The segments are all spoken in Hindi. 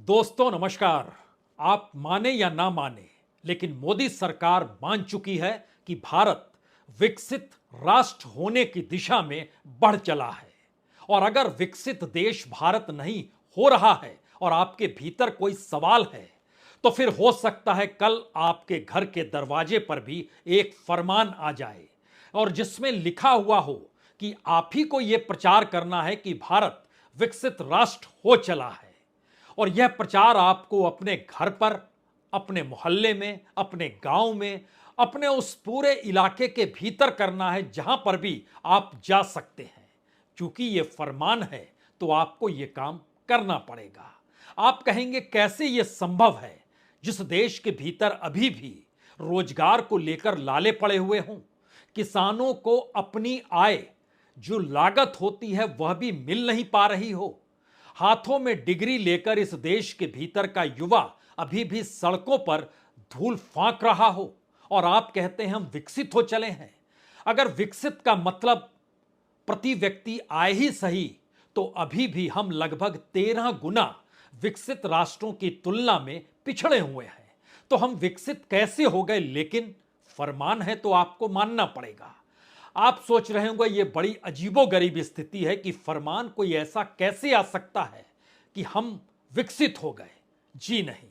दोस्तों नमस्कार। आप माने या ना माने, लेकिन मोदी सरकार मान चुकी है कि भारत विकसित राष्ट्र होने की दिशा में बढ़ चला है। और अगर विकसित देश भारत नहीं हो रहा है और आपके भीतर कोई सवाल है, तो फिर हो सकता है कल आपके घर के दरवाजे पर भी एक फरमान आ जाए और जिसमें लिखा हुआ हो कि आप ही को यह प्रचार करना है कि भारत विकसित राष्ट्र हो चला है। और यह प्रचार आपको अपने घर पर, अपने मोहल्ले में, अपने गांव में, अपने उस पूरे इलाके के भीतर करना है जहां पर भी आप जा सकते हैं। क्योंकि यह फरमान है तो आपको यह काम करना पड़ेगा। आप कहेंगे कैसे यह संभव है जिस देश के भीतर अभी भी रोजगार को लेकर लाले पड़े हुए हों, किसानों को अपनी आय जो लागत होती है वह भी मिल नहीं पा रही हो, हाथों में डिग्री लेकर इस देश के भीतर का युवा अभी भी सड़कों पर धूल फांक रहा हो और आप कहते हैं हम विकसित हो चले हैं। अगर विकसित का मतलब प्रति व्यक्ति आय ही सही, तो अभी भी हम लगभग 13 गुना विकसित राष्ट्रों की तुलना में पिछड़े हुए हैं। तो हम विकसित कैसे हो गए? लेकिन फरमान है तो आपको मानना पड़ेगा। आप सोच रहे होंगे ये बड़ी अजीबोगरीब स्थिति है कि फरमान कोई ऐसा कैसे आ सकता है कि हम विकसित हो गए। जी नहीं,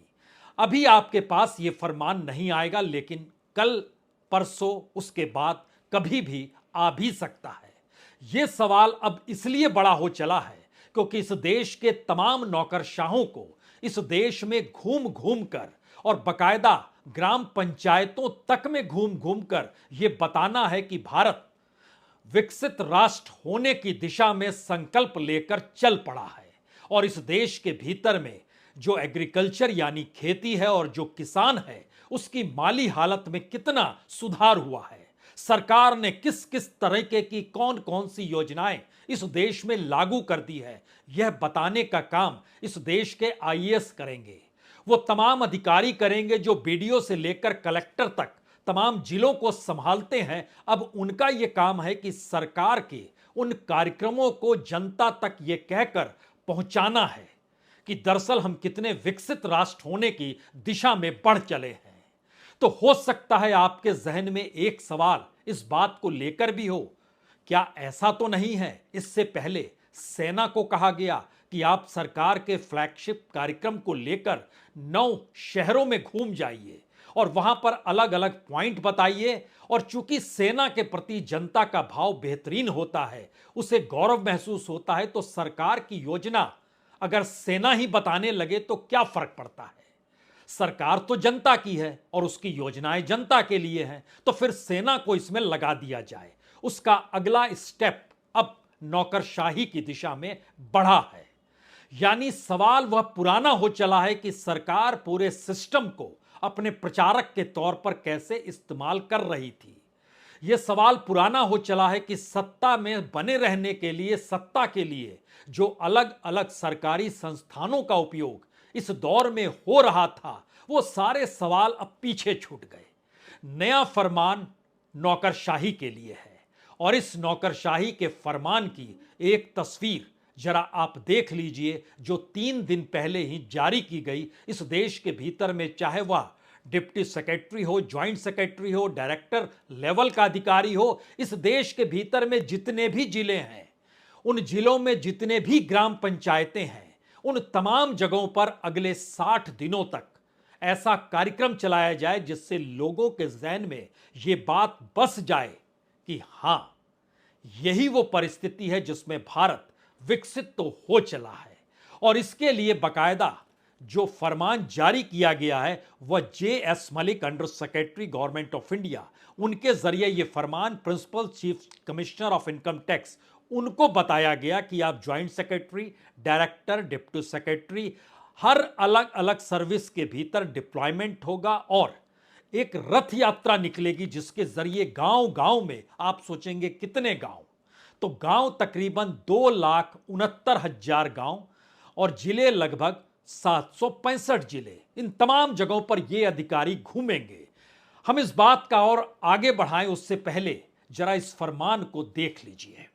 अभी आपके पास ये फरमान नहीं आएगा, लेकिन कल, परसों, उसके बाद कभी भी आ भी सकता है। यह सवाल अब इसलिए बड़ा हो चला है क्योंकि इस देश के तमाम नौकरशाहों को इस देश में घूम घूम कर और बकायदा ग्राम पंचायतों तक में घूम घूम कर यह बताना है कि भारत विकसित राष्ट्र होने की दिशा में संकल्प लेकर चल पड़ा है। और इस देश के भीतर में जो एग्रीकल्चर यानी खेती है और जो किसान है, उसकी माली हालत में कितना सुधार हुआ है, सरकार ने किस किस तरीके की कौन कौन सी योजनाएं इस देश में लागू कर दी है, यह बताने का काम इस देश के आईएएस करेंगे। वो तमाम अधिकारी करेंगे जो बीडीओ से लेकर कलेक्टर तक तमाम जिलों को संभालते हैं। अब उनका यह काम है कि सरकार के उन कार्यक्रमों को जनता तक यह कहकर पहुंचाना है कि दरअसल हम कितने विकसित राष्ट्र होने की दिशा में बढ़ चले हैं। तो हो सकता है आपके जहन में एक सवाल इस बात को लेकर भी हो, क्या ऐसा तो नहीं है इससे पहले सेना को कहा गया कि आप सरकार के फ्लैगशिप कार्यक्रम को लेकर 9 शहरों में घूम जाइए और वहां पर अलग अलग पॉइंट बताइए। और चूंकि सेना के प्रति जनता का भाव बेहतरीन होता है, उसे गौरव महसूस होता है, तो सरकार की योजना अगर सेना ही बताने लगे तो क्या फर्क पड़ता है? सरकार तो जनता की है और उसकी योजनाएं जनता के लिए हैं, तो फिर सेना को इसमें लगा दिया जाए। उसका अगला स्टेप अब नौकरशाही की दिशा में बढ़ा है। यानी सवाल वह पुराना हो चला है कि सरकार पूरे सिस्टम को अपने प्रचारक के तौर पर कैसे इस्तेमाल कर रही थी। यह सवाल पुराना हो चला है कि सत्ता में बने रहने के लिए, सत्ता के लिए जो अलग अलग सरकारी संस्थानों का उपयोग इस दौर में हो रहा था, वो सारे सवाल अब पीछे छूट गए। नया फरमान नौकरशाही के लिए है और इस नौकरशाही के फरमान की एक तस्वीर जरा आप देख लीजिए, जो 3 दिन पहले ही जारी की गई। इस देश के भीतर में चाहे वह डिप्टी सेक्रेटरी हो, ज्वाइंट सेक्रेटरी हो, डायरेक्टर लेवल का अधिकारी हो, इस देश के भीतर में जितने भी जिले हैं, उन जिलों में जितने भी ग्राम पंचायतें हैं, उन तमाम जगहों पर अगले 60 दिनों तक ऐसा कार्यक्रम चलाया जाए जिससे लोगों के जहन में यह बात बस जाए कि हां, यही वो परिस्थिति है जिसमें भारत विकसित तो हो चला है। और इसके लिए बकायदा जो फरमान जारी किया गया है वह J S. Malik, under secretary government of India, उनके जरिए यह फरमान principal chief commissioner of income tax, उनको बताया गया कि आप joint secretary, director, deputy secretary, हर अलग अलग सर्विस के भीतर डिप्लॉयमेंट होगा और एक रथ यात्रा निकलेगी जिसके जरिए गांव गांव में, आप सोचेंगे कितने गांव, तो गांव तकरीबन 2,69,000 गांव और जिले लगभग 765 जिले, इन तमाम जगहों पर ये अधिकारी घूमेंगे। हम इस बात का और आगे बढ़ाएं उससे पहले जरा इस फरमान को देख लीजिए।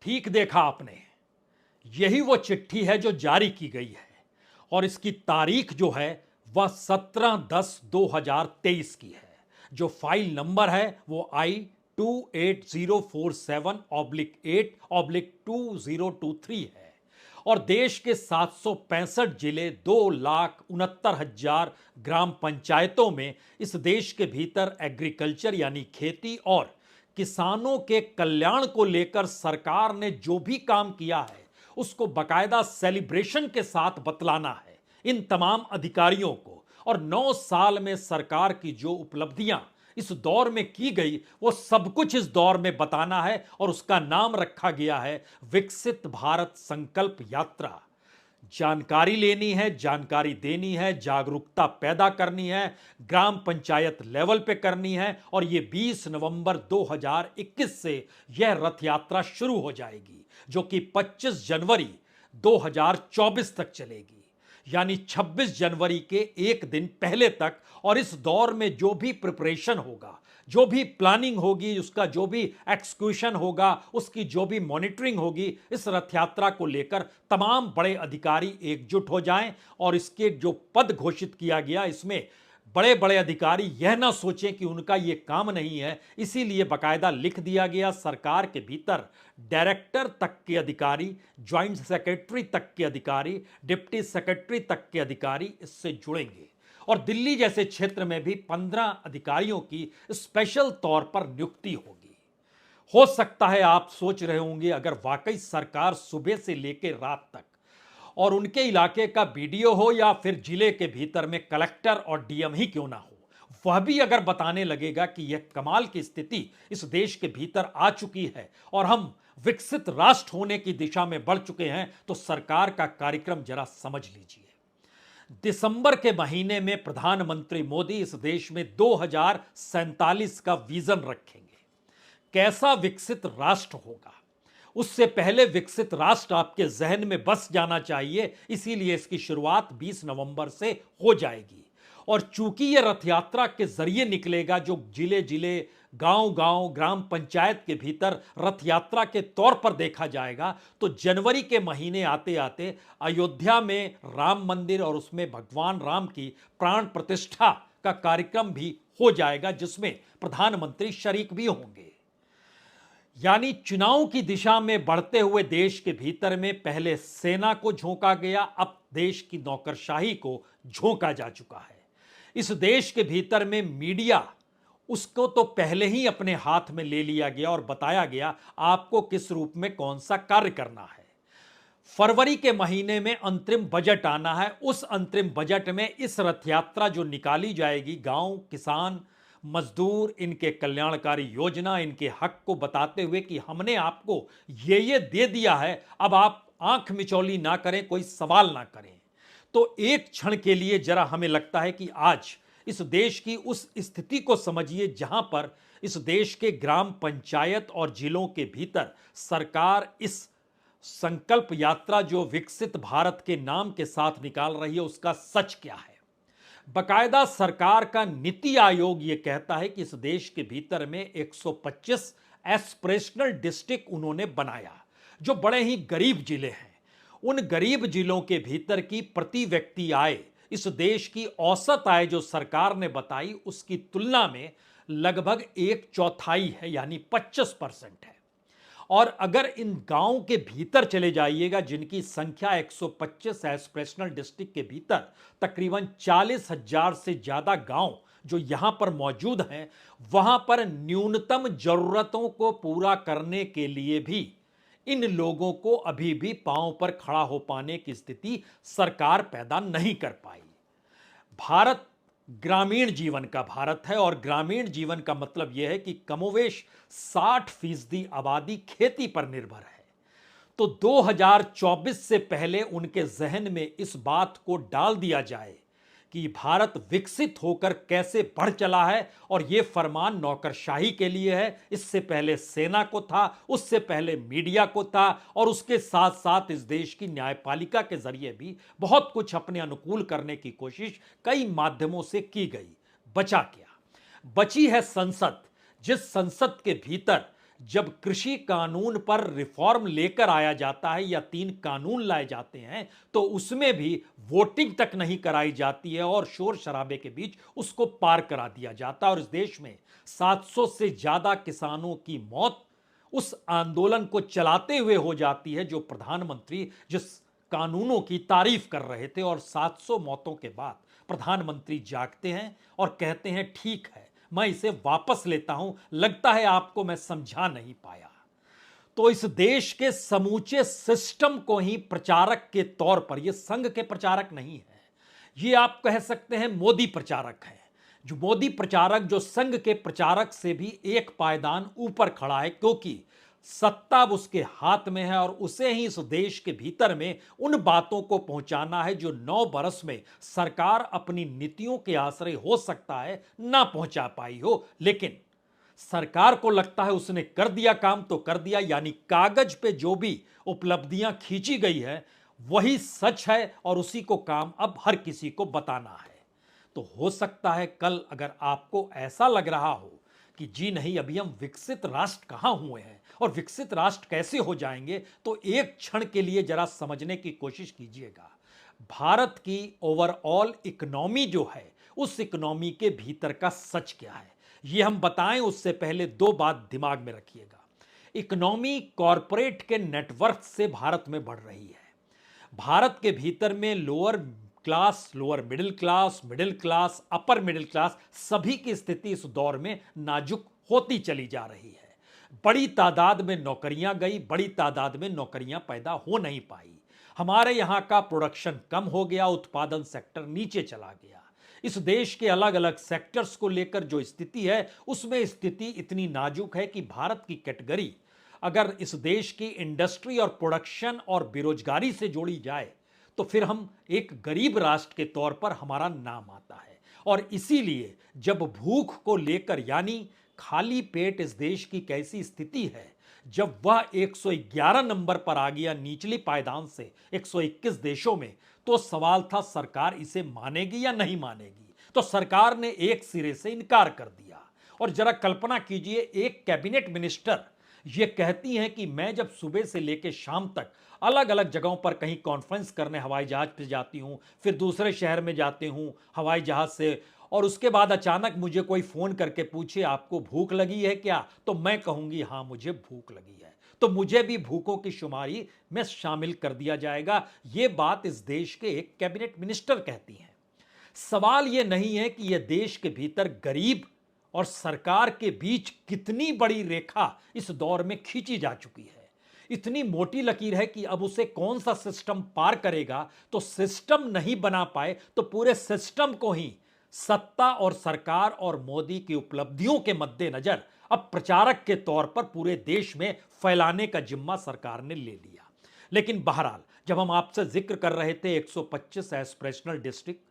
ठीक देखा आपने, यही वो चिट्ठी है जो जारी की गई है और इसकी तारीख जो है वह 17/10/2023 की है। जो फाइल नंबर है वो I-28047/8/2023 है और देश के 765 जिले 2,69,000 ग्राम पंचायतों में इस देश के भीतर एग्रीकल्चर यानी खेती और किसानों के कल्याण को लेकर सरकार ने जो भी काम किया है उसको बकायदा सेलिब्रेशन के साथ बतलाना है इन तमाम अधिकारियों को। और 9 साल में सरकार की जो उपलब्धियां इस दौर में की गई वो सब कुछ इस दौर में बताना है और उसका नाम रखा गया है विकसित भारत संकल्प यात्रा। जानकारी लेनी है, जानकारी देनी है, जागरूकता पैदा करनी है, ग्राम पंचायत लेवल पे करनी है और ये 20 नवंबर 2021 से यह रथ यात्रा शुरू हो जाएगी जो कि 25 जनवरी 2024 तक चलेगी, यानी 26 जनवरी के एक दिन पहले तक। और इस दौर में जो भी प्रिपरेशन होगा, जो भी प्लानिंग होगी, उसका जो भी एक्सक्यूशन होगा, उसकी जो भी मॉनिटरिंग होगी, इस रथ यात्रा को लेकर तमाम बड़े अधिकारी एकजुट हो जाएं और इसके जो पद घोषित किया गया इसमें बड़े बड़े अधिकारी यह ना सोचें कि उनका यह काम नहीं है, इसीलिए बकायदा लिख दिया गया सरकार के भीतर डायरेक्टर तक के अधिकारी, ज्वाइंट सेक्रेटरी तक के अधिकारी, डिप्टी सेक्रेटरी तक के अधिकारी इससे जुड़ेंगे और दिल्ली जैसे क्षेत्र में भी 15 अधिकारियों की स्पेशल तौर पर नियुक्ति होगी। हो सकता है आप सोच रहे होंगे अगर वाकई सरकार सुबह से लेकर रात तक और उनके इलाके का बीडीओ हो या फिर जिले के भीतर में कलेक्टर और डीएम ही क्यों ना हो, वह भी अगर बताने लगेगा कि यह कमाल की स्थिति इस देश के भीतर आ चुकी है और हम विकसित राष्ट्र होने की दिशा में बढ़ चुके हैं, तो सरकार का कार्यक्रम जरा समझ लीजिए। दिसंबर के महीने में प्रधानमंत्री मोदी इस देश में 2047 का विजन रखेंगे। कैसा विकसित राष्ट्र होगा, उससे पहले विकसित राष्ट्र आपके जहन में बस जाना चाहिए, इसीलिए इसकी शुरुआत 20 नवंबर से हो जाएगी। और चूंकि यह रथ यात्रा के जरिए निकलेगा जो जिले जिले, गांव गांव, ग्राम पंचायत के भीतर रथ यात्रा के तौर पर देखा जाएगा, तो जनवरी के महीने आते आते अयोध्या में राम मंदिर और उसमें भगवान राम की प्राण प्रतिष्ठा का कार्यक्रम भी हो जाएगा जिसमें प्रधानमंत्री शरीक भी होंगे। यानी चुनाव की दिशा में बढ़ते हुए देश के भीतर में पहले सेना को झोंका गया, अब देश की नौकरशाही को झोंका जा चुका है। इस देश के भीतर में मीडिया, उसको तो पहले ही अपने हाथ में ले लिया गया और बताया गया आपको किस रूप में कौन सा कार्य करना है। फरवरी के महीने में अंतरिम बजट आना है, उस अंतरिम बजट में इस रथ यात्रा जो निकाली जाएगी, गांव, किसान, मजदूर, इनके कल्याणकारी योजना, इनके हक को बताते हुए कि हमने आपको ये दे दिया है, अब आप आंख मिचौली ना करें, कोई सवाल ना करें। तो एक क्षण के लिए जरा हमें लगता है कि आज इस देश की उस स्थिति को समझिए जहां पर इस देश के ग्राम पंचायत और जिलों के भीतर सरकार इस संकल्प यात्रा जो विकसित भारत के नाम के साथ निकाल रही है उसका सच क्या है। बकायदा सरकार का नीति आयोग यह कहता है कि इस देश के भीतर में 125 एस्पिरेशनल डिस्ट्रिक्ट उन्होंने बनाया जो बड़े ही गरीब जिले हैं। उन गरीब जिलों के भीतर की प्रति व्यक्ति आय, इस देश की औसत आय जो सरकार ने बताई उसकी तुलना में लगभग 1/4 है, यानी 25% है। और अगर इन गांव के भीतर चले जाइएगा जिनकी संख्या 125 एस्पिरेशनल डिस्ट्रिक्ट के भीतर तकरीबन 40,000 से ज्यादा गांव जो यहां पर मौजूद हैं, वहां पर न्यूनतम जरूरतों को पूरा करने के लिए भी इन लोगों को अभी भी पांव पर खड़ा हो पाने की स्थिति सरकार पैदा नहीं कर पाई। भारत ग्रामीण जीवन का भारत है और ग्रामीण जीवन का मतलब यह है कि कमोवेश 60% आबादी खेती पर निर्भर है। तो 2024 से पहले उनके जहन में इस बात को डाल दिया जाए कि भारत विकसित होकर कैसे बढ़ चला है और यह फरमान नौकरशाही के लिए है। इससे पहले सेना को था, उससे पहले मीडिया को था और उसके साथ साथ इस देश की न्यायपालिका के जरिए भी बहुत कुछ अपने अनुकूल करने की कोशिश कई माध्यमों से की गई। बचा क्या? बची है संसद, जिस संसद के भीतर जब कृषि कानून पर रिफॉर्म लेकर आया जाता है या 3 कानून लाए जाते हैं तो उसमें भी वोटिंग तक नहीं कराई जाती है और शोर शराबे के बीच उसको पार करा दिया जाता है और इस देश में 700 से ज्यादा किसानों की मौत उस आंदोलन को चलाते हुए हो जाती है जो प्रधानमंत्री जिस कानूनों की तारीफ कर रहे थे। और 700 मौतों के बाद प्रधानमंत्री जागते हैं और कहते हैं ठीक है, मैं इसे वापस लेता हूं, लगता है आपको मैं समझा नहीं पाया। तो इस देश के समूचे सिस्टम को ही प्रचारक के तौर पर, यह संघ के प्रचारक नहीं है, ये आप कह सकते हैं मोदी प्रचारक हैं। जो मोदी प्रचारक जो संघ के प्रचारक से भी एक पायदान ऊपर खड़ा है, क्योंकि सत्ता अब उसके हाथ में है और उसे ही इस देश के भीतर में उन बातों को पहुंचाना है जो 9 बरस में सरकार अपनी नीतियों के आश्रय हो सकता है ना पहुंचा पाई हो, लेकिन सरकार को लगता है उसने कर दिया काम तो कर दिया, यानी कागज पे जो भी उपलब्धियां खींची गई है वही सच है और उसी को काम अब हर किसी को बताना है। तो हो सकता है कल अगर आपको ऐसा लग रहा हो कि जी नहीं, अभी हम विकसित राष्ट्र कहां हुए हैं और विकसित राष्ट्र कैसे हो जाएंगे, तो एक क्षण के लिए जरा समझने की कोशिश कीजिएगा। भारत की ओवरऑल इकोनॉमी जो है, उस इकोनॉमी के भीतर का सच क्या है, ये हम बताएं उससे पहले 2 बात दिमाग में रखिएगा। इकोनॉमी कॉरपोरेट के नेटवर्क से भारत में बढ़ रही है। भारत के भीतर में lower class, lower middle class, upper middle class, सभी की स्थिति इस दौर में नाजुक होती चली जा रही है। बड़ी तादाद में नौकरियां गई, बड़ी तादाद में नौकरियां पैदा हो नहीं पाई। हमारे यहां का प्रोडक्शन कम हो गया, उत्पादन सेक्टर नीचे चला गया। इस देश के अलग अलग सेक्टर्स को लेकर जो स्थिति है, उसमें स्थिति इतनी नाजुक है कि भारत की कैटेगरी अगर इस देश की इंडस्ट्री और प्रोडक्शन और बेरोजगारी से जोड़ी जाए तो फिर हम एक गरीब राष्ट्र के तौर पर हमारा नाम आता है। और इसीलिए जब भूख को लेकर, यानी खाली पेट इस देश की कैसी स्थिति है, जब वह 111 नंबर पर आ गया निचली पायदान से 121 देशों में, तो सवाल था सरकार इसे मानेगी या नहीं मानेगी। तो सरकार ने एक सिरे से इनकार कर दिया। और जरा कल्पना कीजिए, एक कैबिनेट मिनिस्टर ये कहती हैं कि मैं जब सुबह से लेकर शाम तक अलग अलग जगहों पर कहीं कॉन्फ्रेंस करने हवाई जहाज पे जाती हूं, फिर दूसरे शहर में जाती हूं हवाई जहाज से, और उसके बाद अचानक मुझे कोई फोन करके पूछे आपको भूख लगी है क्या, तो मैं कहूंगी हां मुझे भूख लगी है, तो मुझे भी भूखों की शुमारी में शामिल कर दिया जाएगा। यह बात इस देश के एक कैबिनेट मिनिस्टर कहती हैं। सवाल यह नहीं है कि यह देश के भीतर गरीब और सरकार के बीच कितनी बड़ी रेखा इस दौर में खींची जा चुकी है, इतनी मोटी लकीर है कि अब उसे कौन सा सिस्टम पार करेगा। तो सिस्टम नहीं बना पाए तो पूरे सिस्टम को ही सत्ता और सरकार और मोदी की उपलब्धियों के मद्देनजर अब प्रचारक के तौर पर पूरे देश में फैलाने का जिम्मा सरकार ने ले लिया। लेकिन बहरहाल, जब हम आपसे जिक्र कर रहे थे 125 एस्पिरेशनल डिस्ट्रिक्ट,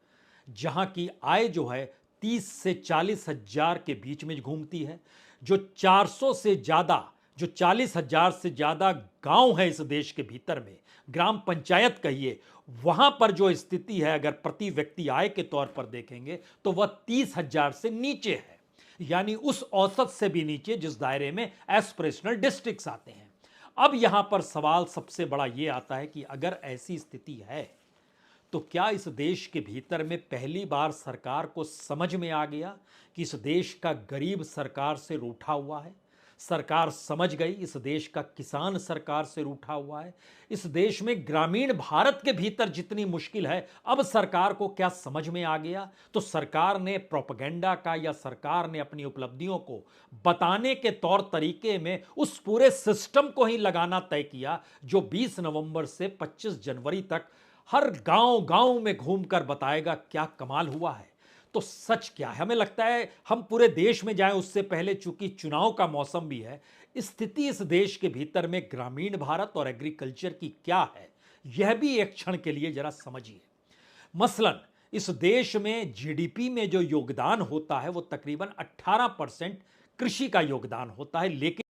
जहां की आय जो है 30 से 40 हजार के बीच में घूमती है, जो 400 से ज्यादा, जो 40 हजार से ज्यादा गांव है इस देश के भीतर में, ग्राम पंचायत कहिए, वहां पर जो स्थिति है अगर प्रति व्यक्ति आय के तौर पर देखेंगे तो वह 30 हजार से नीचे है, यानी उस औसत से भी नीचे जिस दायरे में एस्पिरेशनल डिस्ट्रिक्ट्स आते हैं। अब यहां पर सवाल सबसे बड़ा यह आता है कि अगर ऐसी स्थिति है तो क्या इस देश के भीतर में पहली बार सरकार को समझ में आ गया कि इस देश का गरीब सरकार से रूठा हुआ है। सरकार समझ गई इस देश का किसान सरकार से रूठा हुआ है। इस देश में ग्रामीण भारत के भीतर जितनी मुश्किल है, अब सरकार को क्या समझ में आ गया। तो सरकार ने प्रोपेगेंडा का, या सरकार ने अपनी उपलब्धियों को बताने के तौर तरीके में उस पूरे सिस्टम को ही लगाना तय किया जो 20 नवंबर से 25 जनवरी तक हर गांव गांव में घूमकर बताएगा क्या कमाल हुआ है। तो सच क्या है, हमें लगता है हम पूरे देश में जाएं उससे पहले, चूंकि चुनाव का मौसम भी है, स्थिति इस देश के भीतर में ग्रामीण भारत और एग्रीकल्चर की क्या है, यह भी एक क्षण के लिए जरा समझिए। मसलन इस देश में जीडीपी में जो योगदान होता है वो तकरीबन 18% कृषि का योगदान होता है, लेकिन